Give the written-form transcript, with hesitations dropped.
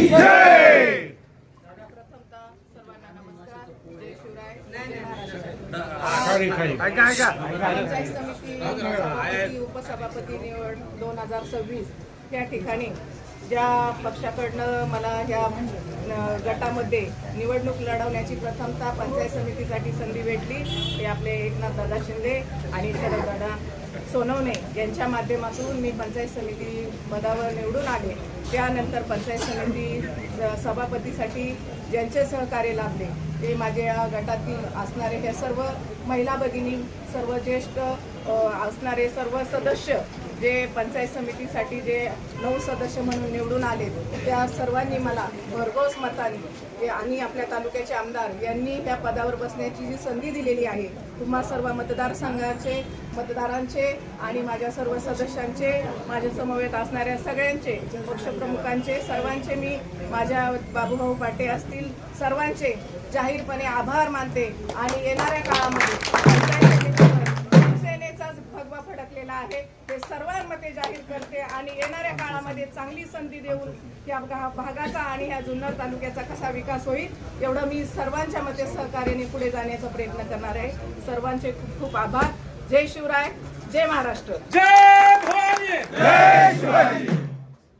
जय। प्रथमतः सर्वांना नमस्कार, जय शिवराय, जय महाराष्ट्र। पंचायत समिती सभापती उपसभापती निवड 2026 या ठिकाणी ज्या पक्षाकडनं मला ह्या गटामध्ये निवडणूक लढवण्याची प्रथमतः पंचायत समितीसाठी संधी भेटली ते आपले एकनाथ दादा शिंदे आणि शरद दादा सोनवणे यांच्या माध्यमातून मी पंचायत समिती पदावर निवडून आले। त्यानंतर पंचायत समिती सभापतीसाठी ज्यांचे सहकार्य लाभले ते माझ्या गटातील असणारे हे सर्व महिला भगिनी, सर्व ज्येष्ठ असणारे सर्व सदस्य जे पंचायत समितीसाठी जे 9 सदस्य म्हणून निवडून आले त्या सर्वांनी मला भरघोस मतांनी आणि आपल्या तालुक्याचे आमदार यांनी त्या पदावर बसण्याची जी संधी दिलेली आहे, तुम्हा सर्व मतदारसंघाचे मतदारांचे आणि माझ्या सर्व सदस्यांचे, माझ्या समवेत असणाऱ्या सगळ्यांचे, पक्षप्रमुखांचे, सर्वांचे मी माझ्या बाबूभाऊ पाटे असतील सर्वांचे जाहीरपणे आभार मानते। आणि येणाऱ्या काळामध्ये शिवसेनेचाच भगवा फडकलेला आहे ते सर्वांमध्ये जाहीर करते आणि येणाऱ्या काळामध्ये चांगली संधी देऊन या भागाचा आणि ह्या जुन्नर तालुक्याचा कसा विकास होईल एवढं मी सर्वांच्या मध्ये सहकार्याने पुढे जाण्याचा प्रयत्न करणार आहे। सर्वांचे खूप खूप आभार। जय शिवराय, जय महाराष्ट्र, जय भवानी, जय शिवाजी।